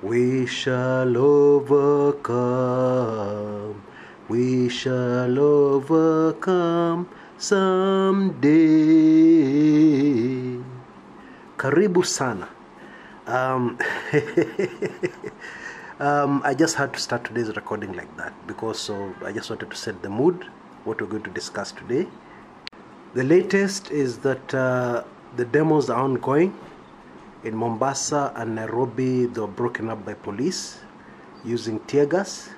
We shall overcome. We shall overcome someday. Karibu sana. I just had to start today's recording like that because I just wanted to set the mood, what we're going to discuss today. The latest is that the demos are ongoing. In Mombasa and Nairobi, they were broken up by police using tear gas.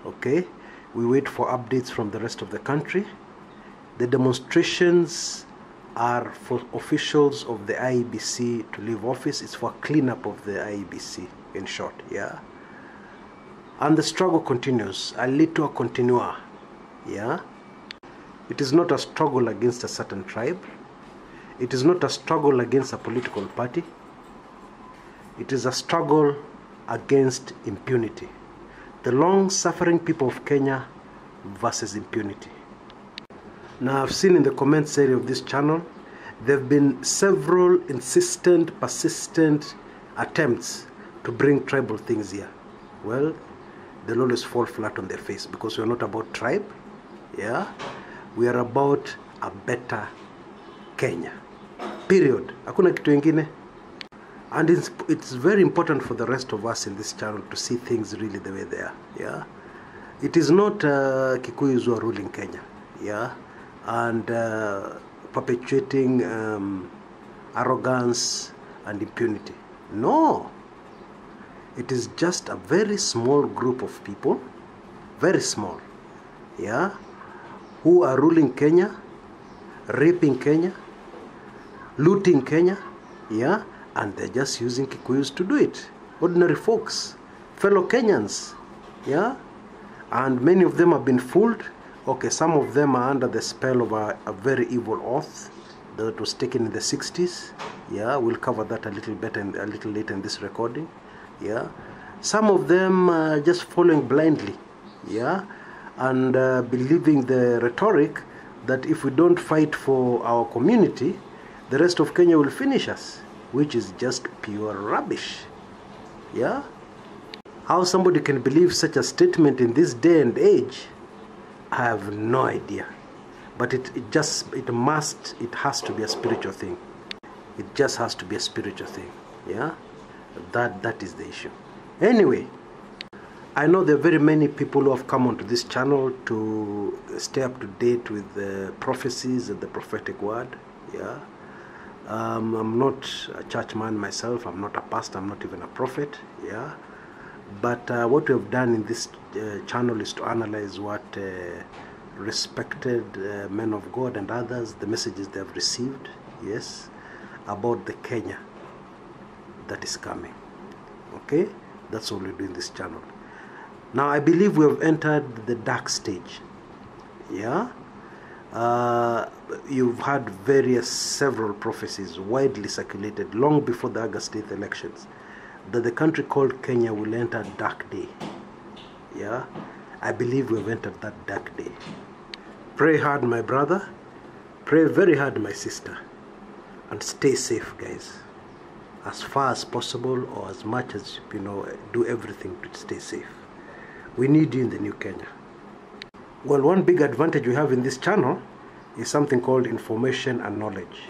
Okay, we wait for updates from the rest of the country. The demonstrations are for officials of the IEBC to leave office. It's for cleanup of the IEBC, in short, yeah. And the struggle continues, a little continua, yeah. It is not a struggle against a certain tribe. It is not a struggle against a political party. It is a struggle against impunity. The long-suffering people of Kenya versus impunity. Now, I've seen in the comments area of this channel, there have been several insistent, persistent attempts to bring tribal things here. Well, they'll always fall flat on their face because we're not about tribe, yeah? We are about a better Kenya. Period. Hakuna kitu ingine. And it's very important for the rest of us in this channel to see things really the way they are, yeah? It is not Kikuyus who are ruling Kenya, yeah? And perpetuating arrogance and impunity. No. It is just a very small group of people, very small, yeah, who are ruling Kenya, raping Kenya, looting Kenya, yeah, and they're just using Kikuyus to do it. Ordinary folks, fellow Kenyans, yeah, and many of them have been fooled. Okay, some of them are under the spell of a very evil oath that was taken in the 60s. Yeah, we'll cover that a little better a little later in this recording. Yeah, some of them are just following blindly. Yeah, and believing the rhetoric that if we don't fight for our community, the rest of Kenya will finish us, which is just pure rubbish. Yeah, how somebody can believe such a statement in this day and age, I have no idea. But it has to be a spiritual thing. It just has to be a spiritual thing. Yeah, that is the issue. Anyway, I know there are very many people who have come onto this channel to stay up to date with the prophecies and the prophetic word. Yeah, I'm not a church man myself. I'm not a pastor. I'm not even a prophet. Yeah, but what we have done in this channel is to analyze what respected men of God and others, the messages they have received, yes, about the Kenya that is coming. Okay, that's all we do in this channel. Now, I believe we have entered the dark stage. Yeah, you've had several prophecies widely circulated long before the August 8th elections that the country called Kenya will enter a dark day. Yeah, I believe we have entered that dark day. Pray hard, my brother. Pray very hard, my sister. And stay safe, guys. As far as possible, or as much as, you know, do everything to stay safe. We need you in the new Kenya. Well, one big advantage we have in this channel is something called information and knowledge.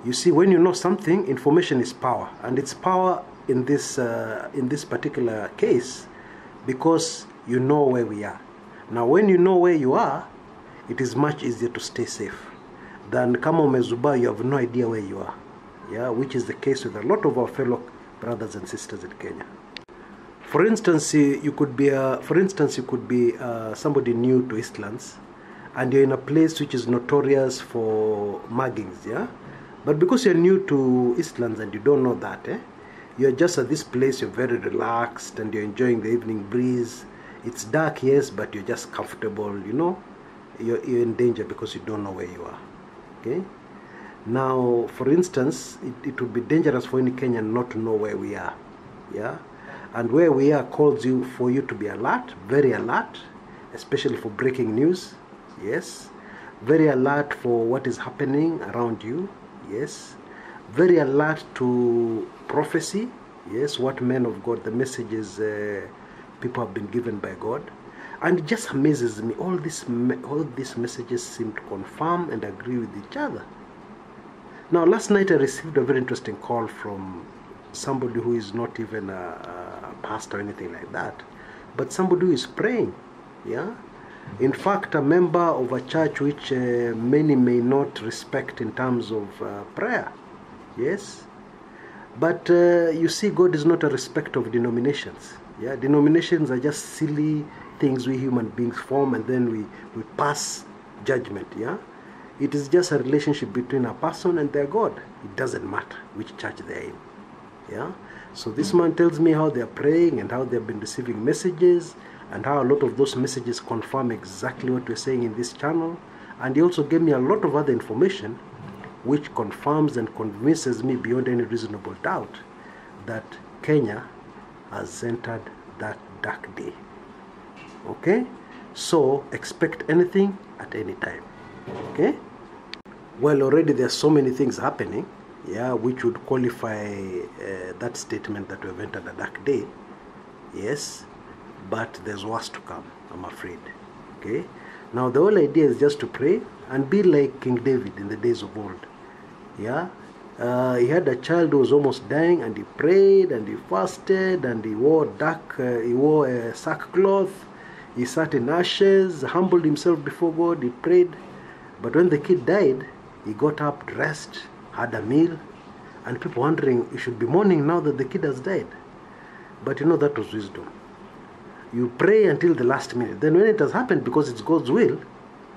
You see, when you know something, information is power. And it's power in this particular case because you know where we are. Now, when you know where you are, it is much easier to stay safe than kama umezuba, you have no idea where you are. Yeah, which is the case with a lot of our fellow brothers and sisters in Kenya. For instance, you could be somebody new to Eastlands, and you're in a place which is notorious for muggings. Yeah, but because you're new to Eastlands and you don't know that, you're just at this place. You're very relaxed and you're enjoying the evening breeze. It's dark, yes, but you're just comfortable. You know, you're in danger because you don't know where you are. Okay. Now, for instance, it would be dangerous for any Kenyan not to know where we are. Yeah, and where we are calls for you to be alert, very alert, especially for breaking news. Yes, very alert for what is happening around you. Yes, very alert to prophecy. Yes, what men of God, the messages people have been given by God. And it just amazes me, all these messages seem to confirm and agree with each other. Now, last night I received a very interesting call from somebody who is not even a pastor or anything like that, but somebody who is praying. Yeah. In fact, a member of a church which many may not respect in terms of prayer. Yes. But you see, God is not a respecter of denominations. Yeah. Denominations are just silly things we human beings form, and then we pass judgment. Yeah. It is just a relationship between a person and their God. It doesn't matter which church they're in. Yeah. So this man tells me how they're praying and how they've been receiving messages, and how a lot of those messages confirm exactly what we're saying in this channel. And he also gave me a lot of other information which confirms and convinces me beyond any reasonable doubt that Kenya has entered that dark day. Okay? So expect anything at any time. Okay? Well, already there are so many things happening, yeah, which would qualify that statement that we have entered a dark day. Yes, but there's worse to come, I'm afraid. Okay? Now, the whole idea is just to pray and be like King David in the days of old. Yeah? He had a child who was almost dying, and he prayed and he fasted and he wore a sackcloth. He sat in ashes, humbled himself before God, he prayed. But when the kid died, he got up, dressed, had a meal, and people wondering, you should be mourning now that the kid has died. But you know, that was wisdom. You pray until the last minute. Then when it has happened, because it's God's will,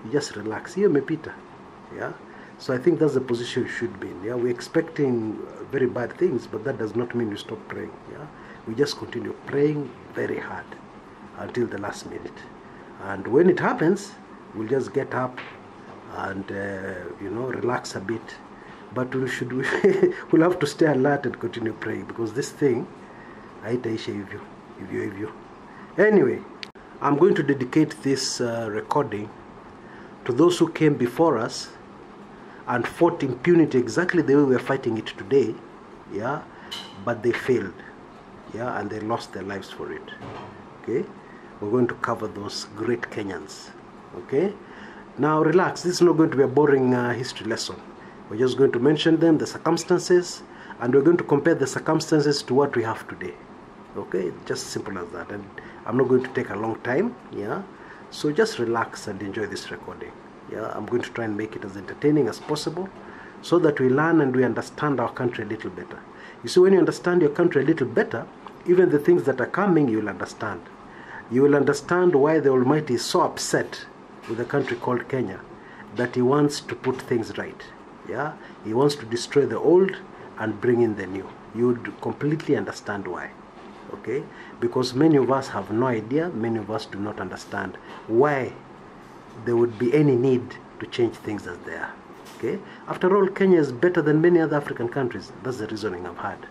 you just relax. Here, me Peter. Yeah? So I think that's the position you should be in. Yeah? We're expecting very bad things, but that does not mean you stop praying. Yeah? We just continue praying very hard until the last minute. And when it happens, we'll just get up and relax a bit. But we'll have to stay alert and continue praying, because this thing haitaisha hivyo. Anyway, I'm going to dedicate this recording to those who came before us and fought impunity exactly the way we are fighting it today. Yeah, but they failed. Yeah, and they lost their lives for it. Okay, we're going to cover those great Kenyans. Okay. Now relax, this is not going to be a boring history lesson. We're just going to mention them, the circumstances, and we're going to compare the circumstances to what we have today. Okay, just simple as that. And I'm not going to take a long time, yeah? So just relax and enjoy this recording. Yeah, I'm going to try and make it as entertaining as possible so that we learn and we understand our country a little better. You see, when you understand your country a little better, even the things that are coming, you will understand. You will understand why the Almighty is so upset with a country called Kenya, that he wants to put things right. Yeah, he wants to destroy the old and bring in the new. You would completely understand why. Okay, because many of us have no idea, many of us do not understand why there would be any need to change things as they are. Okay, after all, Kenya is better than many other African countries. That's the reasoning I've had.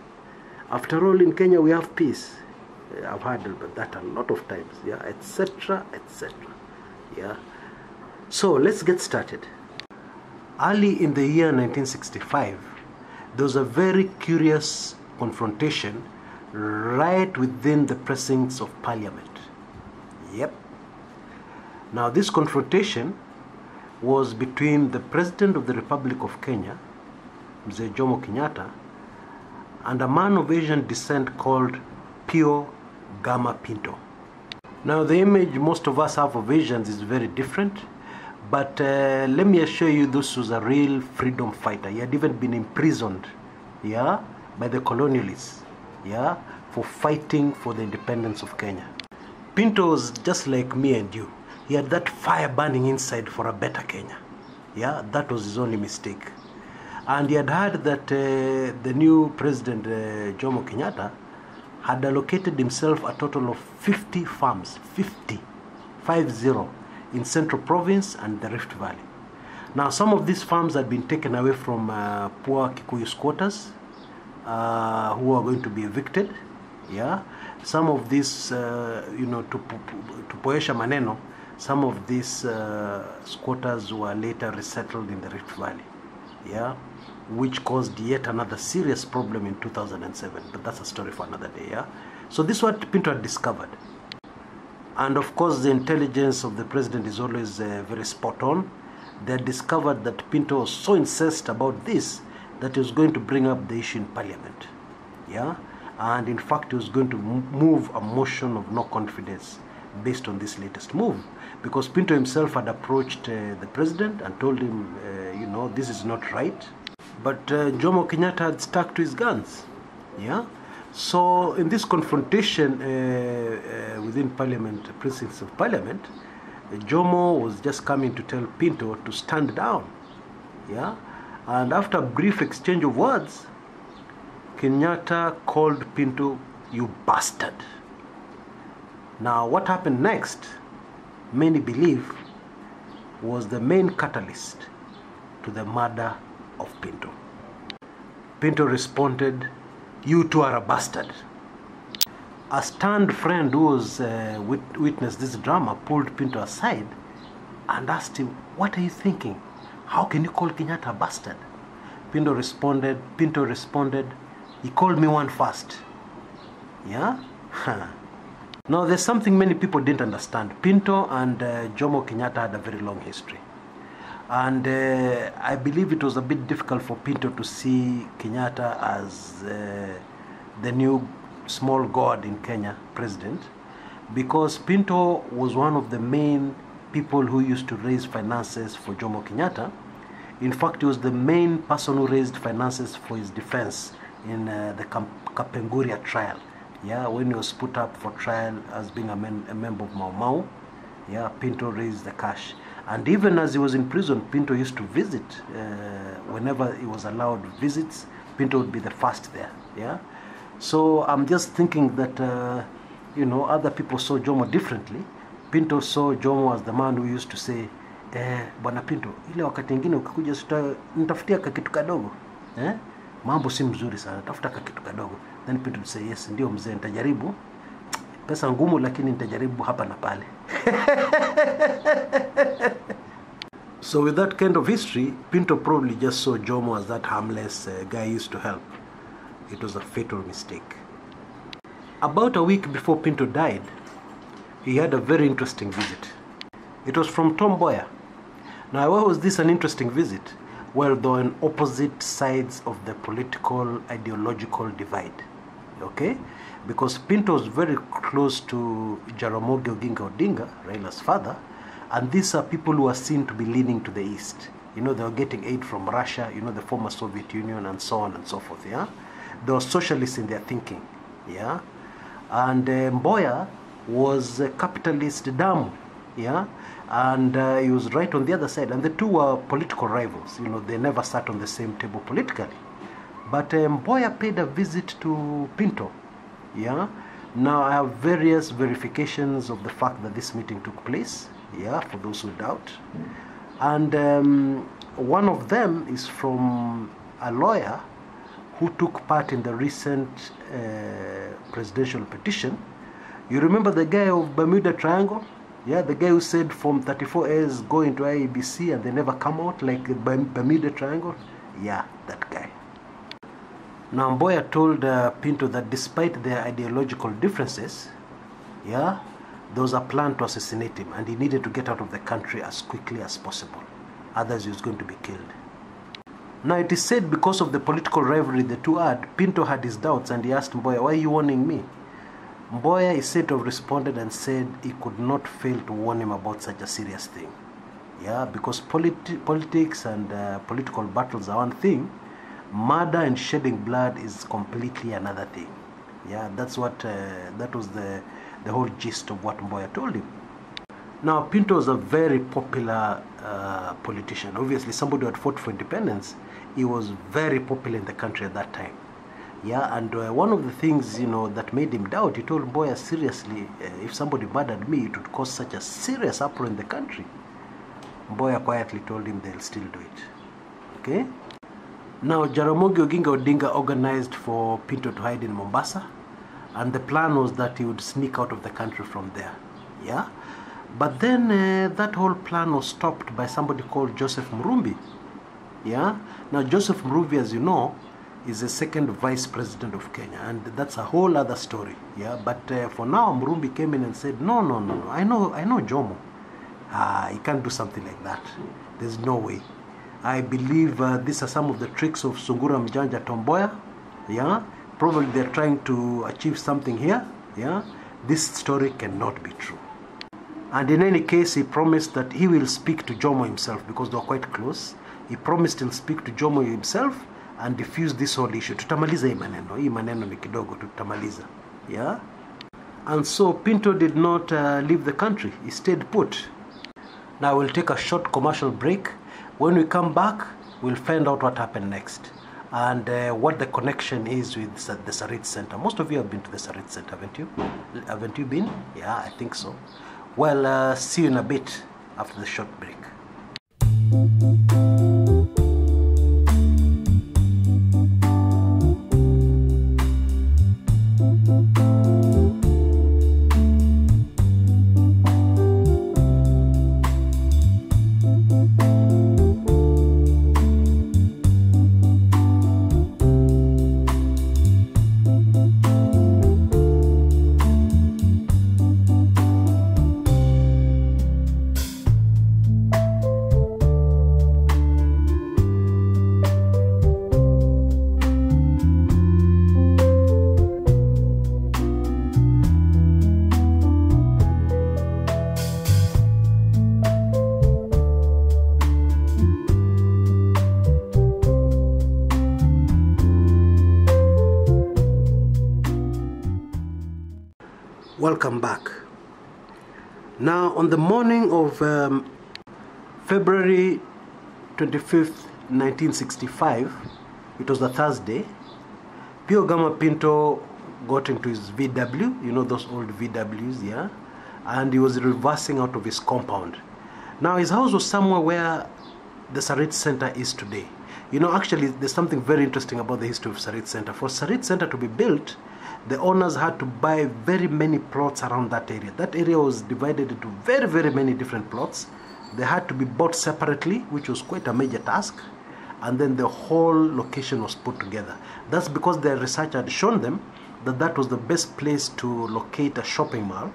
After all, in Kenya we have peace. I've heard that a lot of times. Yeah, etc., etc. Yeah. So let's get started. Early in the year 1965, there was a very curious confrontation right within the precincts of Parliament. Yep. Now this confrontation was between the President of the Republic of Kenya, Mzee Jomo Kenyatta, and a man of Asian descent called Pio Gama Pinto. Now the image most of us have of Asians is very different. But let me assure you, this was a real freedom fighter. He had even been imprisoned, yeah, by the colonialists, yeah, for fighting for the independence of Kenya. Pinto was just like me and you. He had that fire burning inside for a better Kenya. Yeah, that was his only mistake. And he had heard that the new president, Jomo Kenyatta, had allocated himself a total of 50 farms, 50, in Central Province and the Rift Valley. Now, some of these farms had been taken away from poor Kikuyu squatters who are going to be evicted. Yeah, some of these, to poesha maneno, some of these squatters were later resettled in the Rift Valley. yeah, which caused yet another serious problem in 2007. But that's a story for another day, yeah. So this is what Pinto had discovered. And of course, the intelligence of the president is always very spot on. They had discovered that Pinto was so incensed about this that he was going to bring up the issue in parliament, yeah. And in fact, he was going to move a motion of no confidence based on this latest move, because Pinto himself had approached the president and told him, you know, this is not right. But Jomo Kenyatta had stuck to his guns, yeah. So in this confrontation within parliament, precincts of parliament, Jomo was just coming to tell Pinto to stand down, yeah. And after a brief exchange of words, Kenyatta called Pinto, "You bastard." Now, what happened next, many believe, was the main catalyst to the murder of Pinto. Pinto responded, "You too are a bastard." A stunned friend who was witnessed this drama pulled Pinto aside and asked him, "What are you thinking? How can you call Kenyatta a bastard?" Pinto responded, "He called me one first." Yeah? Now, there's something many people didn't understand. Pinto and Jomo Kenyatta had a very long history. And I believe it was a bit difficult for Pinto to see Kenyatta as the new small god in Kenya, president, because Pinto was one of the main people who used to raise finances for Jomo Kenyatta. In fact, he was the main person who raised finances for his defense in the Kapenguria trial. Yeah, when he was put up for trial as being a member of Mau Mau, yeah, Pinto raised the cash. And even as he was in prison, Pinto used to visit. Whenever he was allowed visits, Pinto would be the first there, yeah. So I'm just thinking that, you know, other people saw Jomo differently. Pinto saw Jomo as the man who used to say, Bwana Pinto, ile wakati ingine ukikuja nitafutia kakitu kadogo, mambo si mzuri sana, tafuta kakitu kadogo. Then Pinto would say, "Yes, ndio mzee, nitajaribu. Pesa ngumu lakini nitajaribu hapa na pale." So with that kind of history, Pinto probably just saw Jomo as that harmless guy used to help. It was a fatal mistake. About a week before Pinto died, he had a very interesting visit. It was from Tom Mboya. Now, why was this an interesting visit? Well, they were on opposite sides of the political, ideological divide. Okay? Because Pinto was very close to Jaramogi Oginga Odinga, Raila's father, and these are people who are seen to be leaning to the east. You know, they were getting aid from Russia, you know, the former Soviet Union, and so on and so forth, yeah? They were socialists in their thinking, yeah? And Mboya was a capitalist damu, yeah? And he was right on the other side. And the two were political rivals, you know, they never sat on the same table politically. But Mboya paid a visit to Pinto, yeah? Now, I have various verifications of the fact that this meeting took place, yeah, for those who doubt. And one of them is from a lawyer who took part in the recent presidential petition. You remember the guy of Bermuda Triangle? Yeah, the guy who said from 34As go into IEBC and they never come out, like the Bermuda Triangle? Yeah, that guy. Now, Mboya told Pinto that despite their ideological differences, yeah, there was a plan to assassinate him, and he needed to get out of the country as quickly as possible. Otherwise, he was going to be killed. Now, it is said because of the political rivalry the two had, Pinto had his doubts, and he asked Mboya, "Why are you warning me?" Mboya is said to have responded and said he could not fail to warn him about such a serious thing. Yeah, because politics and political battles are one thing, murder and shedding blood is completely another thing. Yeah, that's what that was the whole gist of what Mboya told him. Now, Pinto was a very popular politician. Obviously, somebody who had fought for independence. He was very popular in the country at that time. Yeah, and one of the things, you know, that made him doubt, he told Mboya, seriously, if somebody murdered me, it would cause such a serious uproar in the country. Mboya quietly told him they'll still do it. Okay? Now, Jaramogi Oginga Odinga organized for Pinto to hide in Mombasa, and the plan was that he would sneak out of the country from there. Yeah? But then that whole plan was stopped by somebody called Joseph Murumbi. Yeah. Now Joseph Mruvi, as you know, is the second vice president of Kenya, and that's a whole other story. Yeah. But for now, Mruvi came in and said, no. I know Jomo. He can't do something like that. There's no way. I believe these are some of the tricks of Sungura Mjanja Tomboya. Yeah. Probably they're trying to achieve something here. Yeah. This story cannot be true. And in any case, he promised that he will speak to Jomo himself, because they were quite close. He promised he'll speak to Jomo himself and diffuse this whole issue. Tutamaliza hii maneno ni kidogo, tutamaliza. Yeah? And so Pinto did not leave the country. He stayed put. Now we'll take a short commercial break. When we come back, we'll find out what happened next, and what the connection is with the Sarit Center. Most of you have been to the Sarit Center, haven't you? Haven't you been? Yeah, I think so. Well, see you in a bit after the short break. Welcome back. Now, on the morning of February 25th, 1965, it was a Thursday, Pio Gama Pinto got into his VW, you know those old VWs, yeah? And he was reversing out of his compound. Now, his house was somewhere where the Sarit Center is today. You know, actually, there's something very interesting about the history of Sarit Center. For Sarit Center to be built, the owners had to buy very many plots around that area. That area was divided into very, very many different plots. They had to be bought separately, which was quite a major task. And then the whole location was put together. That's because their research had shown them that that was the best place to locate a shopping mall.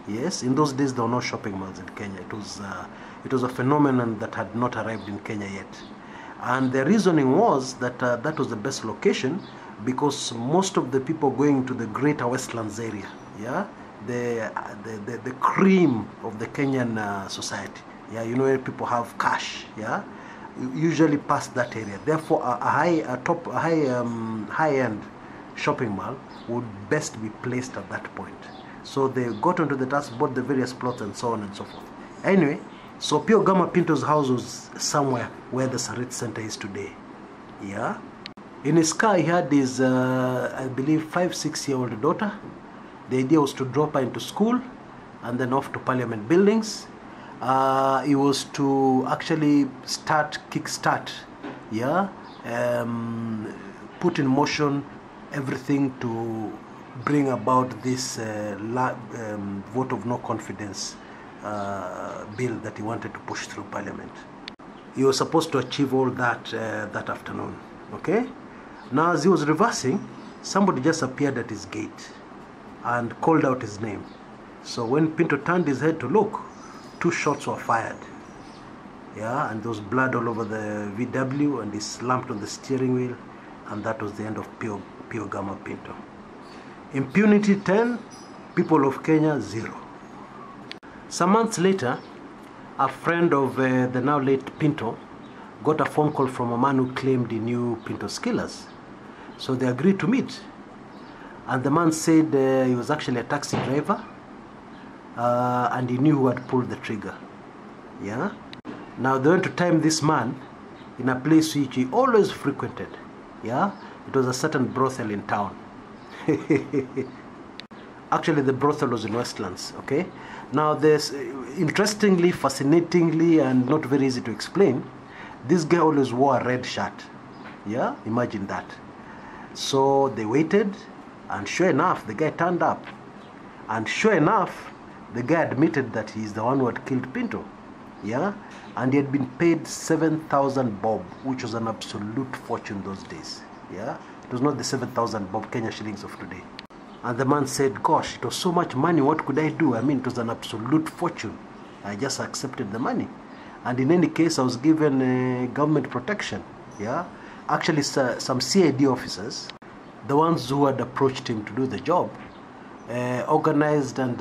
Yes, in those days there were no shopping malls in Kenya. It was a phenomenon that had not arrived in Kenya yet. And the reasoning was that that was the best location, because most of the people going to the Greater Westlands area, yeah, the cream of the Kenyan society, yeah, you know, where people have cash, yeah, usually pass that area. Therefore, a high-end shopping mall would best be placed at that point. So they got onto the task, bought the various plots, and so on and so forth. Anyway, so Pio Gama Pinto's house was somewhere where the Sarit Center is today, yeah. In his car, he had his, I believe, 5-6-year-old daughter. The idea was to drop her into school and then off to Parliament buildings. He was to actually kickstart, yeah, put in motion everything to bring about this vote of no confidence bill that he wanted to push through Parliament. He was supposed to achieve all that that afternoon, okay? Now, as he was reversing, somebody just appeared at his gate and called out his name. So when Pinto turned his head to look, 2 shots were fired. Yeah, and there was blood all over the VW, and he slumped on the steering wheel, and that was the end of Pio Gama Pinto. Impunity 10, people of Kenya 0. Some months later, a friend of the now late Pinto got a phone call from a man who claimed he knew Pinto's killers. So they agreed to meet. And the man said he was actually a taxi driver, and he knew who had pulled the trigger. Yeah? Now they went to time this man in a place which he always frequented. Yeah? It was a certain brothel in town. Actually, the brothel was in Westlands, okay? Now there's, interestingly, fascinatingly, and not very easy to explain, this guy always wore a red shirt. Yeah? Imagine that. So they waited, and sure enough, the guy turned up. And sure enough, the guy admitted that he's the one who had killed Pinto. yeah, and he had been paid 7,000 bob, which was an absolute fortune those days, yeah. It was not the 7,000 bob Kenya shillings of today. And the man said, gosh, it was so much money, what could I do? I mean, it was an absolute fortune. I just accepted the money. And in any case, I was given government protection, yeah. Actually, some CID officers, the ones who had approached him to do the job, organized, and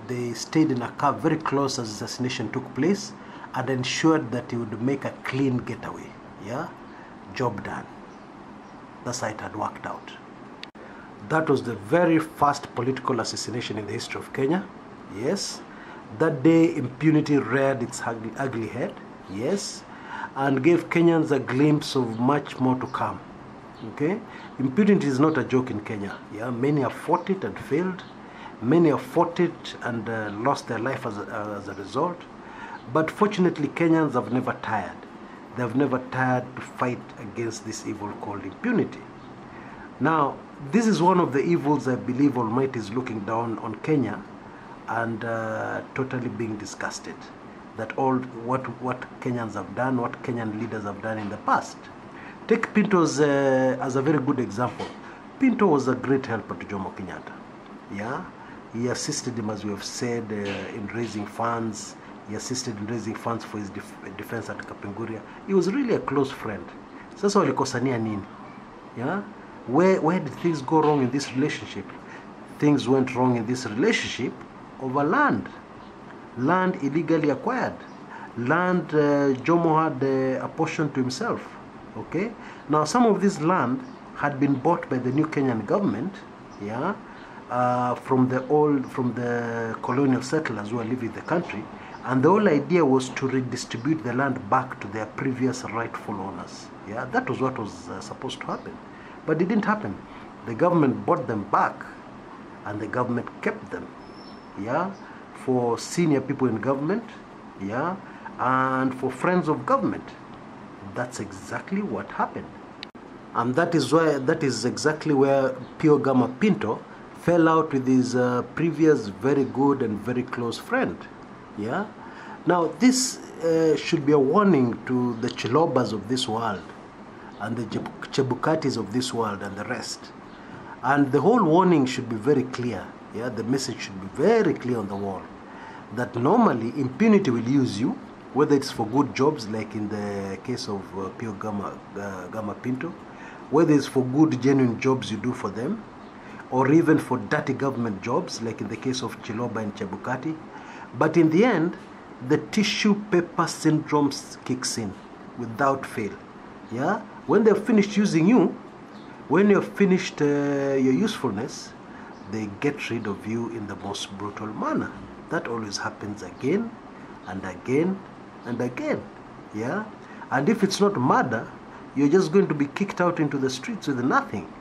they stayed in a car very close as the assassination took place, and ensured that he would make a clean getaway, yeah. Job done. That's how it had worked out. That was the very first political assassination in the history of Kenya, yes. That day, impunity reared its ugly head, yes, and gave Kenyans a glimpse of much more to come, okay. Impunity is not a joke in Kenya, yeah. Many have fought it and failed. Many have fought it and lost their life as a result. But fortunately, Kenyans have never tired. They have never tired to fight against this evil called impunity. Now, this is one of the evils I believe Almighty is looking down on Kenya and totally being disgusted. That all what Kenyans have done, what Kenyan leaders have done in the past. Take Pinto as a very good example. Pinto was a great helper to Jomo Kenyatta. Yeah, he assisted him, as we have said, in raising funds. He assisted in raising funds for his defense at Kapenguria. He was really a close friend. Sasa walikosania nini? Yeah, where did things go wrong in this relationship? Things went wrong in this relationship over land. Land illegally acquired. Land Jomo had apportioned to himself. Okay. Now some of this land had been bought by the new Kenyan government, yeah, from the colonial settlers who were living in the country, and the whole idea was to redistribute the land back to their previous rightful owners. Yeah, that was what was supposed to happen, but it didn't happen. The government bought them back, and the government kept them, yeah, for senior people in government, yeah, and for friends of government. That's exactly what happened. And that is exactly where Pio Gama Pinto fell out with his previous very good and very close friend. Yeah. Now this should be a warning to the Chilobas of this world and the Chebukatis of this world and the rest. And the whole warning should be very clear. Yeah, the message should be very clear on the wall. That normally impunity will use you, whether it's for good jobs, like in the case of Pio Gama Pinto, whether it's for good, genuine jobs you do for them, or even for dirty government jobs, like in the case of Chiloba and Chebukati. But in the end, the tissue paper syndrome kicks in without fail. Yeah? When they're finished using you, when you've finished your usefulness, they get rid of you in the most brutal manner. That always happens again and again and again. Yeah? And if it's not murder, you're just going to be kicked out into the streets with nothing.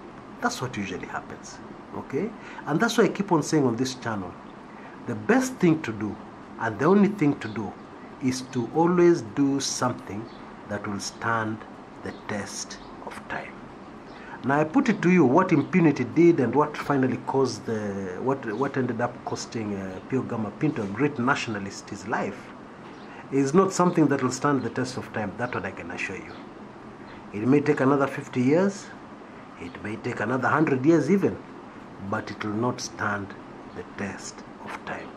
That's what usually happens. Okay? And that's why I keep on saying on this channel, the best thing to do and the only thing to do is to always do something that will stand the test of time. Now I put it to you what impunity did and what finally caused what ended up costing Pio Gama Pinto, a great nationalist, his life, is not something that will stand the test of time. That's what I can assure you. It may take another 50 years, it may take another 100 years even, but it will not stand the test of time.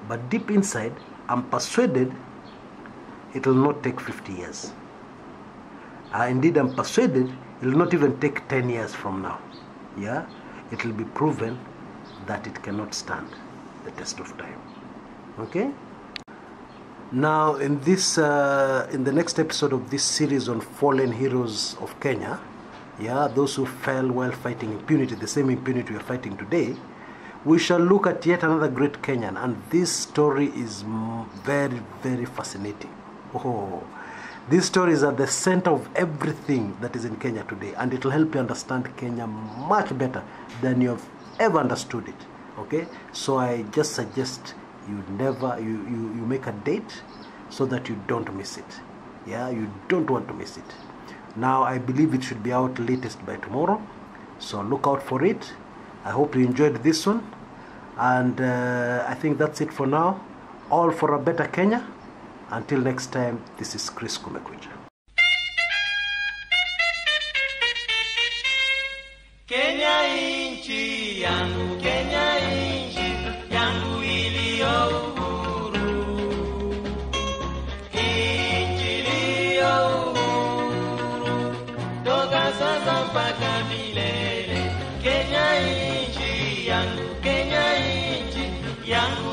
But deep inside, I'm persuaded it will not take 50 years. Indeed, I'm persuaded it will not even take 10 years from now. Yeah, it will be proven that it cannot stand the test of time. Okay. Now, in the next episode of this series on fallen heroes of Kenya, yeah, those who fell while fighting impunity, the same impunity we are fighting today, we shall look at yet another great Kenyan, and this story is very, very fascinating. Oh, this story is at the center of everything that is in Kenya today, and it will help you understand Kenya much better than you have ever understood it. Okay, so I just suggest you make a date so that you don't miss it. Yeah, you don't want to miss it. Now I believe it should be out latest by tomorrow, so look out for it. I hope you enjoyed this one, and I think that's it for now. All for a better Kenya. Until next time, this is Chris Kumekucha. Kenya inchi yangu, Kenya inchi yangu iliyo uhuru, inchi iliyo uhuru, toka sasa mpaka milele. Kenya inchi yangu, Kenya inchi yangu